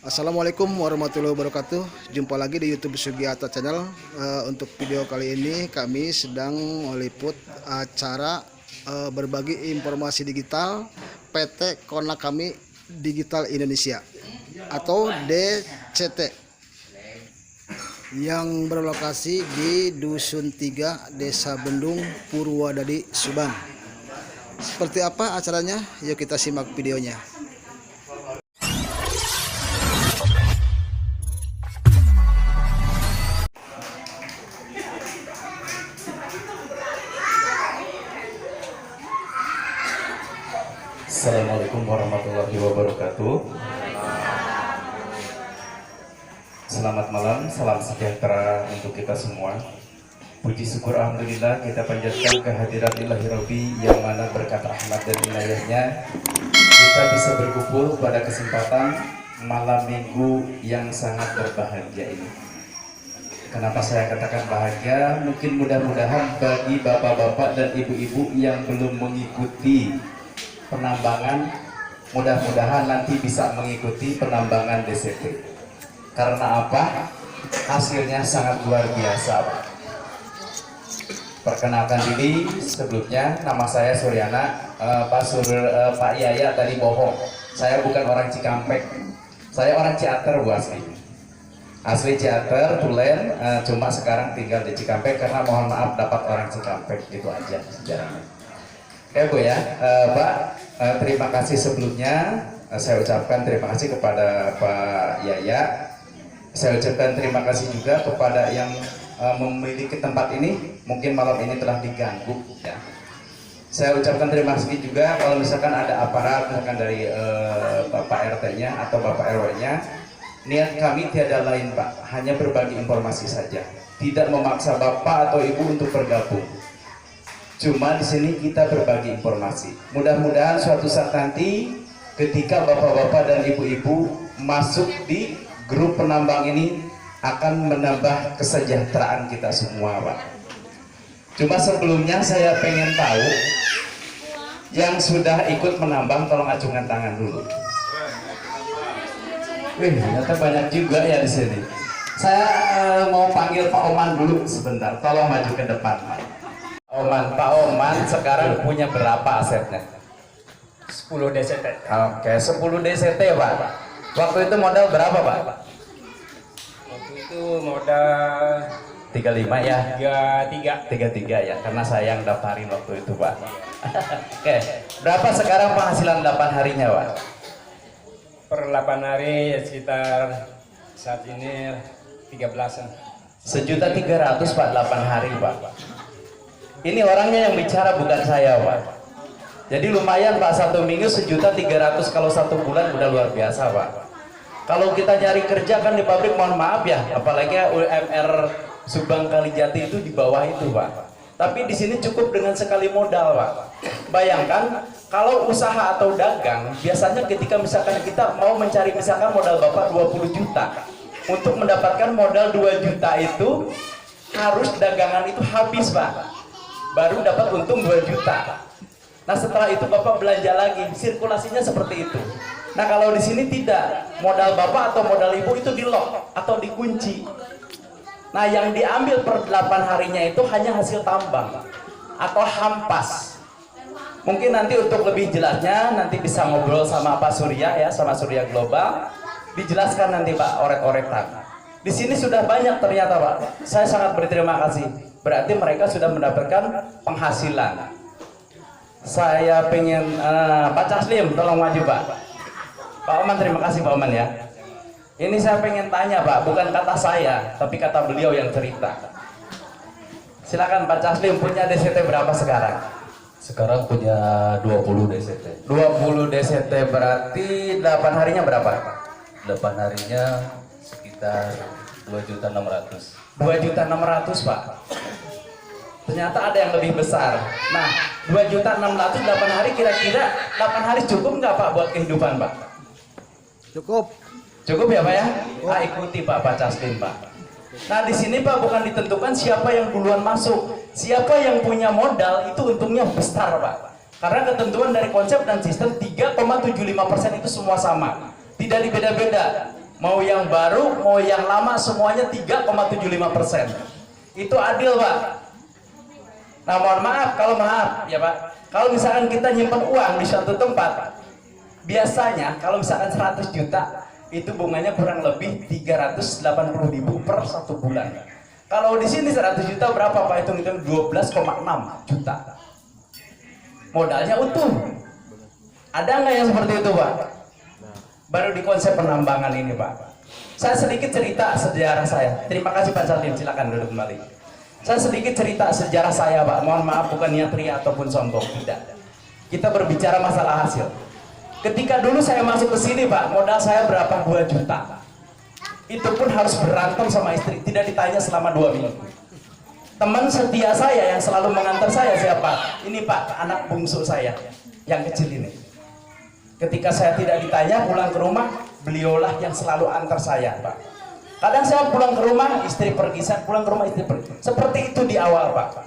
Assalamualaikum warahmatullahi wabarakatuh. Jumpa lagi di YouTube Sugiarto Channel. Untuk video kali ini kami sedang meliput acara berbagi informasi digital PT Konakami Digital Indonesia atau DCT yang berlokasi di Dusun 3, Desa Bendung, Purwadadi, Subang. Seperti apa acaranya? Yuk kita simak videonya. Assalamualaikum warahmatullahi wabarakatuh. Selamat malam, salam sejahtera untuk kita semua. Puji syukur alhamdulillah kita panjatkan kehadirat Ilahi Rabbi yang mana berkat rahmat dan inayahnya kita bisa berkumpul pada kesempatan malam minggu yang sangat berbahagia ini. Kenapa saya katakan bahagia? Mungkin mudah-mudahan bagi bapak-bapak dan ibu-ibu yang belum mengikuti penambangan, mudah-mudahan nanti bisa mengikuti penambangan DCT. Karena apa? Hasilnya sangat luar biasa, Pak. Perkenalkan diri sebelumnya, nama saya Suryana. Pak Yaya tadi bohong. Saya bukan orang Cikampek, saya orang Ciater, Bu asli. Asli Ciater, Tulen, cuma sekarang tinggal di Cikampek karena mohon maaf dapat orang Cikampek, gitu aja sejarahnya. Oke Bu ya, Pak, terima kasih sebelumnya. Saya ucapkan terima kasih kepada Pak Yaya. Saya ucapkan terima kasih juga kepada yang memiliki tempat ini. Mungkin malam ini telah diganggu ya. Saya ucapkan terima kasih juga kalau misalkan ada aparat, misalkan dari Bapak RT-nya atau Bapak RW-nya. Niat kami tiada lain Pak, hanya berbagi informasi saja. Tidak memaksa Bapak atau Ibu untuk bergabung. Cuma di sini kita berbagi informasi. Mudah-mudahan suatu saat nanti ketika bapak-bapak dan ibu-ibu masuk di grup penambang ini akan menambah kesejahteraan kita semua, Pak. Cuma sebelumnya saya pengen tahu yang sudah ikut menambang tolong acungkan tangan dulu. Wih, ternyata banyak juga ya di sini. Saya mau panggil Pak Oman dulu sebentar. Tolong maju ke depan, Pak. Pak Oman sekarang punya berapa asetnya? 10 DCT. Oke, 10 DCT Pak. Waktu itu modal berapa Pak? Waktu itu modal 35 ya? 33. Ya, karena saya yang daftarin waktu itu Pak. Oke, berapa sekarang penghasilan 8 harinya Pak? Per 8 hari ya sekitar saat ini 13-an. 1.300.000 Pak, 8 hari Pak. Ini orangnya yang bicara bukan saya Pak. Jadi lumayan Pak, 1 minggu 1.300.000, kalau 1 bulan udah luar biasa Pak. Kalau kita nyari kerja kan di pabrik mohon maaf ya, apalagi UMR Subang Kalijati itu di bawah itu Pak. Tapi di sini cukup dengan sekali modal Pak. Bayangkan kalau usaha atau dagang, biasanya ketika misalkan kita mau mencari misalkan modal Bapak 20 juta, untuk mendapatkan modal 2 juta itu harus dagangan itu habis Pak, baru dapat untung 2 juta. Nah setelah itu Bapak belanja lagi, sirkulasinya seperti itu. Nah kalau di sini tidak, modal Bapak atau modal Ibu itu di lock atau dikunci. Nah yang diambil per 8 harinya itu hanya hasil tambang atau hampas. Mungkin nanti untuk lebih jelasnya nanti bisa ngobrol sama Pak Surya ya, sama Surya Global. Dijelaskan nanti Pak oret-oretan. Di sini sudah banyak ternyata Pak. Saya sangat berterima kasih. Berarti mereka sudah mendapatkan penghasilan. Saya pengen Pak Caslim tolong maju Pak. Pak Oman, terima kasih Pak Oman ya. Ini saya pengen tanya Pak, bukan kata saya, tapi kata beliau yang cerita. Silakan Pak Caslim, punya DCT berapa sekarang? Sekarang punya 20 DCT. 20 DCT berarti 8 harinya berapa? 8 harinya sekitar 2.600.000. 2.600.000 Pak. Ternyata ada yang lebih besar. Nah 2.600.000 8 hari, kira-kira 8 hari cukup nggak Pak buat kehidupan Pak? Cukup. Cukup ya Pak ya? Ikuti Pak Caslim Pak. Nah di sini Pak bukan ditentukan siapa yang duluan masuk, siapa yang punya modal itu untungnya besar Pak. Karena ketentuan dari konsep dan sistem 3,75% itu semua sama, tidak dibeda-beda. Mau yang baru, mau yang lama, semuanya 3,75%. Itu adil, Pak. Nah, mohon maaf, ya Pak, kalau misalkan kita nyimpan uang di suatu tempat, biasanya kalau misalkan 100 juta, itu bunganya kurang lebih 380.000 per 1 bulan. Kalau di sini 100 juta berapa Pak? Hitung-hitung 12,6 juta. Modalnya utuh. Ada nggak yang seperti itu, Pak? Baru di konsep penambangan ini, Pak. Saya sedikit cerita sejarah saya. Terima kasih Pak Salim, silakan duduk kembali. Saya sedikit cerita sejarah saya, Pak. Mohon maaf, bukan niat ria ataupun sombong, tidak. Kita berbicara masalah hasil. Ketika dulu saya masuk ke sini, Pak, modal saya berapa? 2 juta. Itu pun harus berantem sama istri, tidak ditanya selama 2 minggu. Teman setia saya yang selalu mengantar saya siapa? Ini Pak, anak bungsu saya yang kecil ini. Ketika saya tidak ditanya pulang ke rumah, beliaulah yang selalu antar saya, Pak. Kadang saya pulang ke rumah, istri pergi, saya pulang ke rumah, istri pergi. Seperti itu di awal, Pak.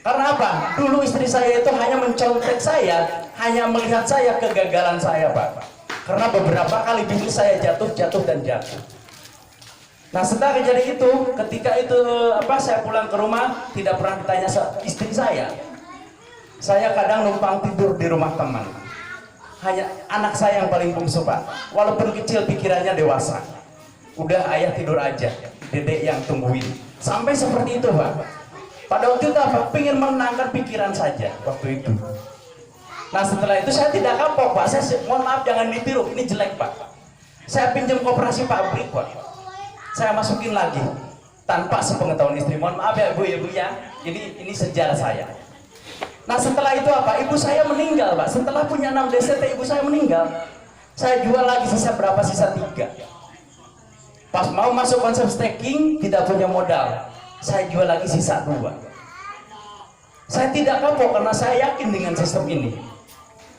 Karena apa? Dulu istri saya itu hanya mencontek saya, hanya melihat saya kegagalan saya, Pak. Karena beberapa kali bisnis saya jatuh dan jatuh. Nah, setelah kejadian itu, ketika itu saya pulang ke rumah, tidak pernah ditanya istri saya. Saya kadang numpang tidur di rumah teman. Hanya anak saya yang paling bungsu, Pak. Walaupun kecil, pikirannya dewasa. Udah ayah tidur aja, dedek yang tungguin. Sampai seperti itu, Pak. Pada waktu itu apa? Pengen menenangkan pikiran saja waktu itu. Nah, setelah itu saya tidak kapok, Pak. Saya mohon maaf, jangan ditiru, ini jelek, Pak. Saya pinjam koperasi pabrik, Pak. Saya masukin lagi tanpa sepengetahuan istri. Mohon maaf ya, Bu ya. Ini sejarah saya. Nah, setelah itu apa? Ibu saya meninggal, Pak. Setelah punya 6 DCT, ibu saya meninggal. Saya jual lagi sisa berapa? Sisa 3. Pas mau masuk konsep staking, tidak punya modal. Saya jual lagi sisa 2. Saya tidak kapok karena saya yakin dengan sistem ini.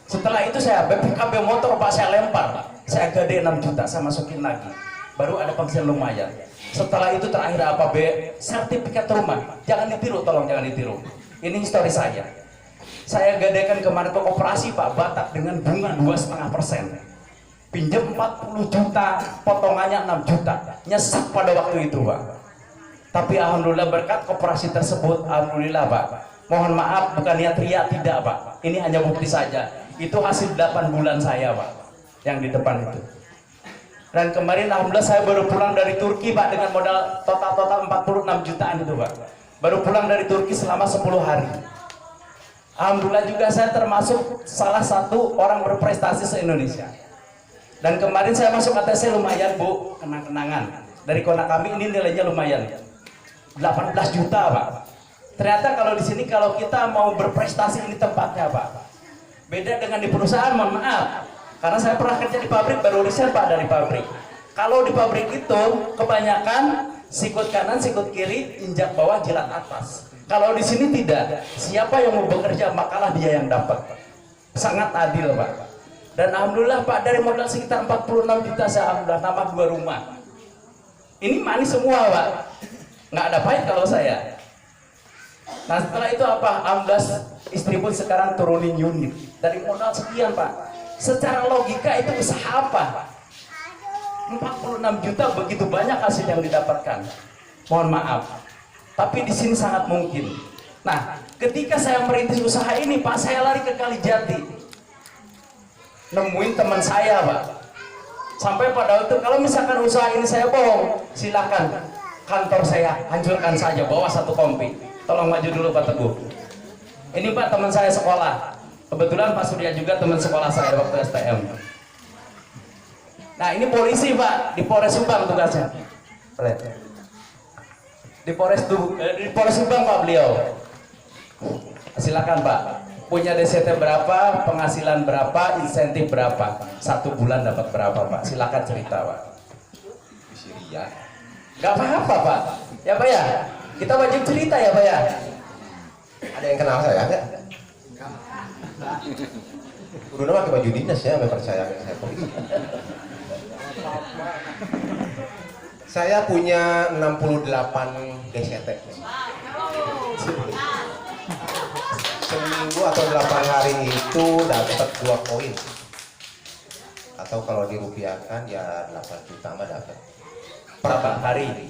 Setelah itu saya BPKB motor, Pak, saya lempar, Pak. Saya gade 6 juta, saya masukin lagi. Baru ada penghasilan lumayan. Setelah itu terakhir apa? Sertifikat rumah. Jangan ditiru, tolong jangan ditiru. Ini histori saya. Saya gadekan kemarin ke koperasi, Pak, Batak dengan bunga 2,5%. Pinjam 40 juta, potongannya 6 juta. Nyesek pada waktu itu, Pak. Tapi alhamdulillah berkat koperasi tersebut, alhamdulillah, Pak. Mohon maaf, bukan niat ria, tidak, Pak. Ini hanya bukti saja. Itu hasil 8 bulan saya, Pak, yang di depan itu. Dan kemarin alhamdulillah saya baru pulang dari Turki, Pak, dengan modal total 46 jutaan itu, Pak. Baru pulang dari Turki selama 10 hari. Alhamdulillah juga saya termasuk salah satu orang berprestasi se-Indonesia. Dan kemarin saya masuk ATC lumayan, Bu, kenang-kenangan. Dari kona kami ini nilainya lumayan. 18 juta, Pak. Ternyata kalau di sini kalau kita mau berprestasi ini tempatnya, Pak. Beda dengan di perusahaan, mohon maaf. Karena saya pernah kerja di pabrik, baru resign, Pak, dari pabrik. Kalau di pabrik itu kebanyakan sikut kanan, sikut kiri, injak bawah, jilat atas. Kalau di sini tidak. Siapa yang mau bekerja, makalah dia yang dapat. Sangat adil, Pak. Dan alhamdulillah, Pak, dari modal sekitar 46 juta saya alhamdulillah tambah 2 rumah. Ini manis semua, Pak. Nggak ada pahit kalau saya. Nah, setelah itu apa? Alhamdulillah istri pun sekarang turunin unit. Dari modal sekian, Pak. Secara logika itu usaha apa? 46 juta begitu banyak hasil yang didapatkan. Mohon maaf. Tapi di sini sangat mungkin. Nah, ketika saya merintis usaha ini, Pak, saya lari ke Kalijati. Nemuin teman saya, Pak. Sampai pada waktu kalau misalkan usaha ini saya bohong, silakan kantor saya hancurkan saja, bawa 1 kompi. Tolong maju dulu, Pak Teguh. Ini, Pak, teman saya sekolah. Kebetulan Pak Surya juga teman sekolah saya waktu STM. Nah, ini polisi, Pak, di Polres Subang tugasnya. Di Polres Subang, Pak, beliau. Silakan, Pak. Punya DCT berapa, penghasilan berapa, insentif berapa, 1 bulan dapat berapa, Pak? Silakan cerita, Pak. Syria. Gak apa-apa, Pak. Ya, Pak ya. Kita wajib cerita ya, Pak ya. Ada yang kenal saya enggak? Udah pakai baju dinas ya, nggak percaya saya polisi. Saya punya 68 DCT. Seminggu atau 8 hari itu dapat 2 koin. 1 atau kalau dirupiahkan ya 8 juta mah dapat. Per hari.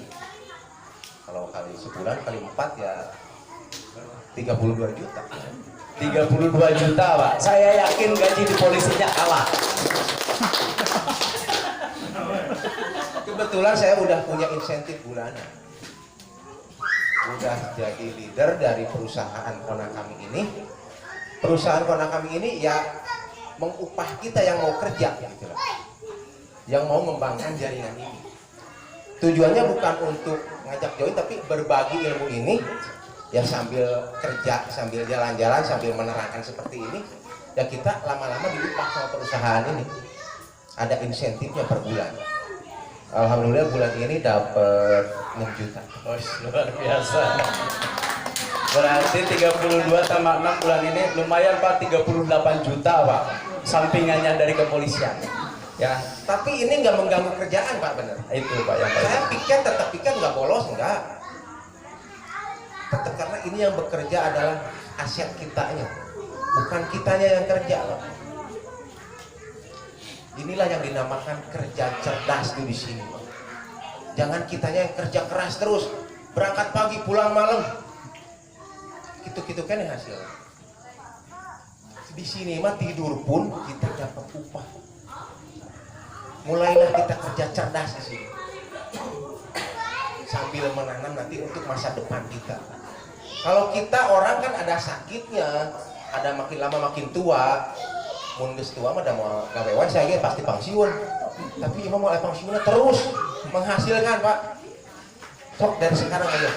Kalau kali sebulan kali 4 ya 32 juta. 32 juta Pak. Saya yakin gaji di polisinya kalah. Kebetulan saya udah punya insentif bulanan. Udah jadi leader dari perusahaan Kona kami ini. Perusahaan Kona kami ini ya mengupah kita yang mau kerja gitu lah. Yang mau mengembangkan jaringan ini. Tujuannya bukan untuk ngajak join tapi berbagi ilmu ini ya sambil kerja, sambil jalan-jalan, sambil menerangkan seperti ini ya kita lama-lama diupah sama perusahaan ini. Ada insentifnya per bulan. Alhamdulillah bulan ini dapat 6 juta. Oh, luar biasa. Berarti 32 tambah 6 bulan ini lumayan Pak, 38 juta Pak. Sampingannya dari kepolisian. Ya, Tapi ini nggak mengganggu kerjaan Pak, bener. itu Pak yang paling. Saya tetap piket nggak bolos, enggak. Tetap karena ini yang bekerja adalah aset kitanya, bukan kitanya yang kerja loh. Inilah yang dinamakan kerja cerdas di sini. Jangan kitanya yang kerja keras terus, berangkat pagi pulang malam. Gitu-gitu kan yang hasil. Di sini mah tidur pun kita dapat upah. Mulailah kita kerja cerdas di sini. Sambil menanam nanti untuk masa depan kita. Kalau kita orang kan ada sakitnya, ada makin lama makin tua. Mun geus tua mah da mau gawean saya pasti pensiun. Tapi imam mau pensiunnya terus menghasilkan, Pak. Sok dari sekarang aja.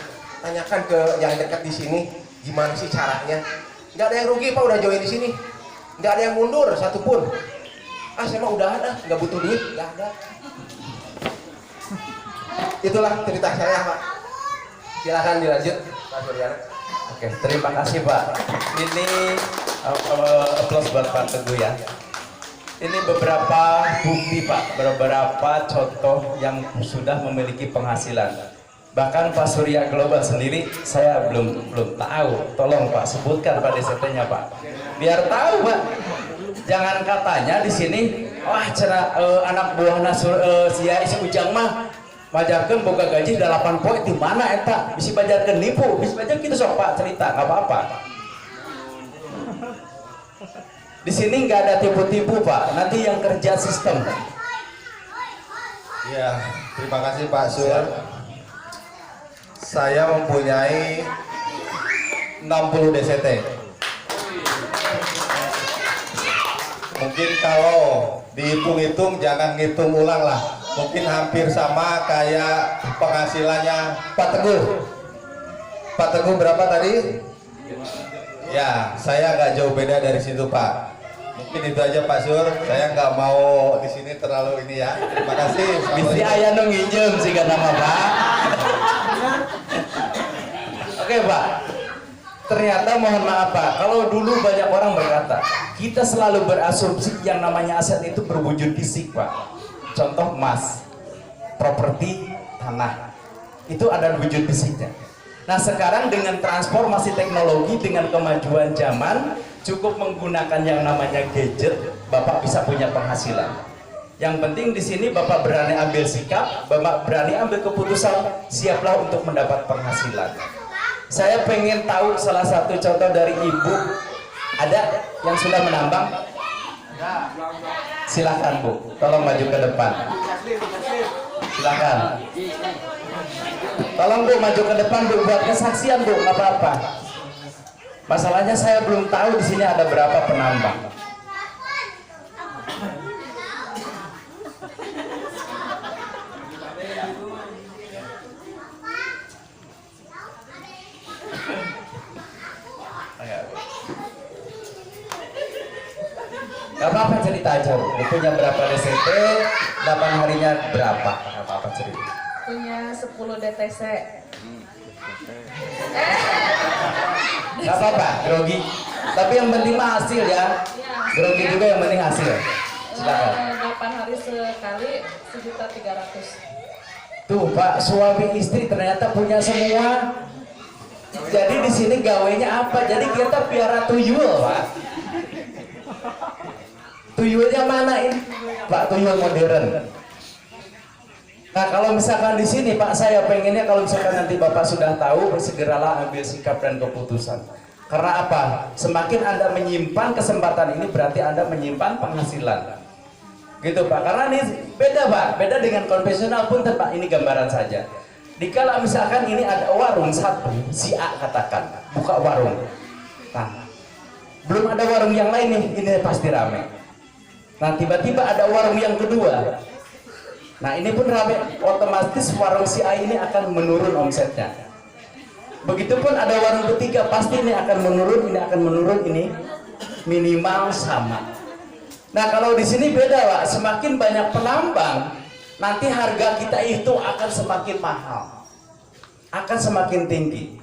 Tanyakan ke yang dekat di sini gimana sih caranya. Enggak ada yang rugi, Pak, udah join di sini. Enggak ada yang mundur satupun. Saya mah udah ada, nggak butuh duit, nggak ada. Itulah cerita saya, Pak. Silahkan dilanjut, Pak Suryana. Oke, terima kasih Pak. Ini applause buat Pak Teguh ya. Ini beberapa bukti Pak, beberapa contoh yang sudah memiliki penghasilan. Bahkan Pak Surya Global sendiri saya belum tahu. Tolong Pak sebutkan Pak DCT-nya Pak. Biar tahu Pak. Jangan katanya di sini, wah anak buahna sia isi Ujang mah bajarkeun boga gaji 8 poin di mana eta? Bisa bajarkeun nipu, bisa bajar gitu sok Pak cerita, nggak apa-apa. Di sini nggak ada tipu-tipu Pak, nanti yang kerja sistem. Ya, terima kasih Pak Sur. Saya mempunyai 60 DCT. Mungkin kalau dihitung-hitung jangan ngitung ulang lah. Mungkin hampir sama kayak penghasilannya Pak Teguh. Pak Teguh berapa tadi? Ya, saya nggak jauh beda dari situ Pak. Mungkin itu aja Pak Sur. Saya nggak mau di sini terlalu ini ya. Terima kasih. Bisa ayah nu nginjem sih kan nama Pak. Oke Pak. Ternyata mohon maaf Pak, kalau dulu banyak orang berkata kita selalu berasumsi yang namanya aset itu berwujud fisik Pak. Contoh emas, properti, tanah, itu ada wujud fisiknya. Nah sekarang dengan transformasi teknologi, dengan kemajuan zaman, cukup menggunakan yang namanya gadget, Bapak bisa punya penghasilan. Yang penting di sini Bapak berani ambil sikap, Bapak berani ambil keputusan, siaplah untuk mendapat penghasilan. Saya pengen tahu salah satu contoh dari Ibu, ada yang sudah menambang? Silakan Bu, tolong maju ke depan. Silakan. Tolong Bu maju ke depan Bu, buat kesaksian Bu, nggak apa-apa. Masalahnya saya belum tahu di sini ada berapa penambang. Gak apa-apa cerita aja Bu, punya berapa DCT, 8 harinya berapa, gak apa-apa cerita. Punya 10 DTC. Gak apa-apa, grogi. Tapi yang penting mah hasil ya. Grogi juga yang penting hasil. Silakan. 8 hari sekali 1.300.000. Tuh Pak, suami istri ternyata punya semua. Jadi di sini gawainya apa? Jadi kita piara tuyul Pak. Tuyulnya mana ini Pak, tuyul modern. Nah kalau misalkan di sini Pak, saya pengennya kalau misalkan nanti Bapak sudah tahu, bersegeralah ambil sikap dan keputusan. Karena apa? Semakin Anda menyimpan kesempatan ini berarti Anda menyimpan penghasilan. Gitu Pak, karena ini beda Pak, beda dengan konvensional pun Pak, ini gambaran saja. Dikala misalkan ini ada warung satu, si A katakan, buka warung. Nah, belum ada warung yang lain nih, ini pasti ramai. Nah tiba-tiba ada warung yang kedua. Nah ini pun ramai, otomatis warung si A ini akan menurun omsetnya. Begitupun ada warung ketiga, pasti ini akan menurun, ini minimal sama. Nah kalau di sini beda Pak, semakin banyak penambang, nanti harga kita itu akan semakin mahal, akan semakin tinggi.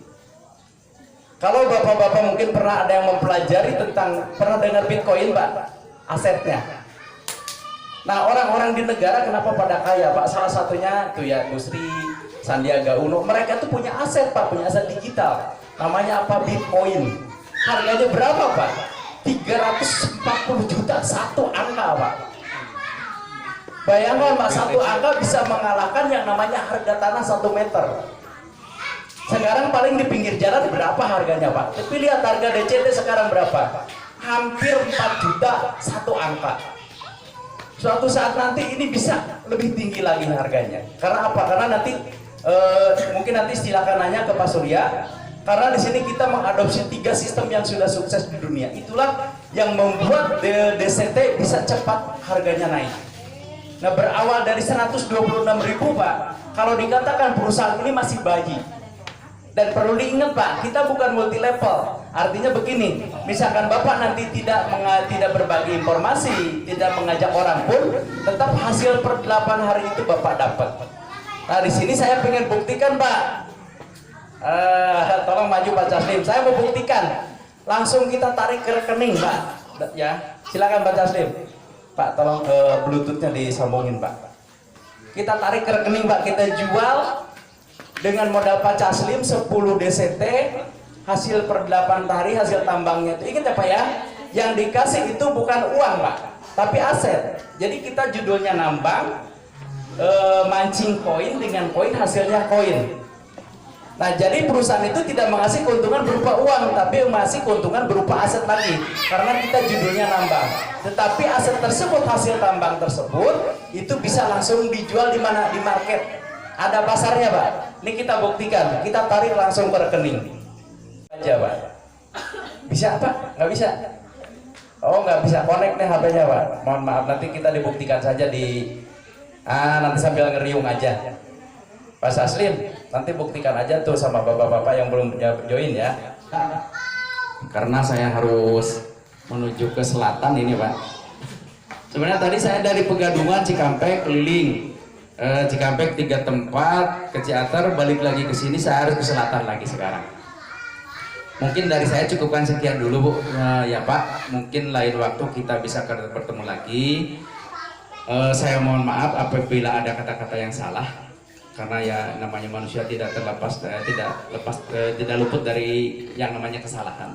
Kalau bapak-bapak mungkin pernah ada yang mempelajari tentang, pernah dengar Bitcoin Pak, asetnya. Nah orang-orang di negara kenapa pada kaya Pak? Salah satunya tuh ya Gusri, Sandiaga Uno, mereka tuh punya aset Pak, punya aset digital. Namanya apa? Bitcoin. Harganya berapa Pak? 340 juta satu angka Pak. Bayangkan Pak, satu angka bisa mengalahkan yang namanya harga tanah 1 meter. Sekarang paling di pinggir jalan berapa harganya Pak? Tapi lihat harga DCT sekarang berapa? Hampir 4 juta satu angka. Suatu saat nanti ini bisa lebih tinggi lagi harganya. Karena apa? Karena nanti mungkin nanti silakan nanya ke Pak Surya. Karena di sini kita mengadopsi 3 sistem yang sudah sukses di dunia. Itulah yang membuat DCT bisa cepat harganya naik. Nah berawal dari 126.000 Pak. Kalau dikatakan perusahaan ini masih bayi. Dan perlu diingat Pak, kita bukan multi level. Artinya begini, misalkan Bapak nanti tidak berbagi informasi, tidak mengajak orang pun, tetap hasil per 8 hari itu Bapak dapat. Nah di sini saya pengen buktikan Pak. Tolong maju Pak Caslim, saya mau buktikan. Langsung kita tarik ke rekening Pak. Ya, silakan Pak Caslim. Pak, tolong bluetoothnya disambungin Pak. Kita tarik ke rekening Pak, kita jual dengan modal Pak Caslim 10 DCT, hasil per 8 hari hasil tambangnya itu. Ingat ya Pak ya, yang dikasih itu bukan uang Pak, tapi aset. Jadi kita judulnya nambang, mancing koin dengan koin, hasilnya koin. Nah jadi perusahaan itu tidak mengasih keuntungan berupa uang, tapi mengasih keuntungan berupa aset lagi, karena kita judulnya nambang. Tetapi aset tersebut, hasil tambang tersebut itu bisa langsung dijual di mana? Di market. Ada pasarnya Pak. Ini kita buktikan, kita tarik langsung ke rekening aja Pak. Bisa Pak? Nggak bisa? Oh nggak bisa, connect nih HP-nya Pak. Mohon maaf, nanti kita dibuktikan saja di nanti sambil ngeriung aja. Pak Saslim, nanti buktikan aja tuh sama bapak-bapak yang belum join ya. Karena saya harus menuju ke selatan ini Pak. Sebenarnya tadi saya dari Pegadungan, Cikampek, keliling Cikampek 3 tempat, ke Ciater, balik lagi ke sini, saya harus ke selatan lagi sekarang. Mungkin dari saya cukupkan sekian dulu Bu. Ya Pak, mungkin lain waktu kita bisa bertemu lagi. Saya mohon maaf apabila ada kata-kata yang salah, karena ya namanya manusia tidak luput dari yang namanya kesalahan.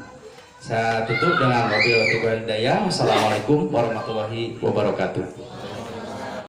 Saya tutup dengan wabillahi taufiq wal hidayah. Wassalamualaikum warahmatullahi wabarakatuh.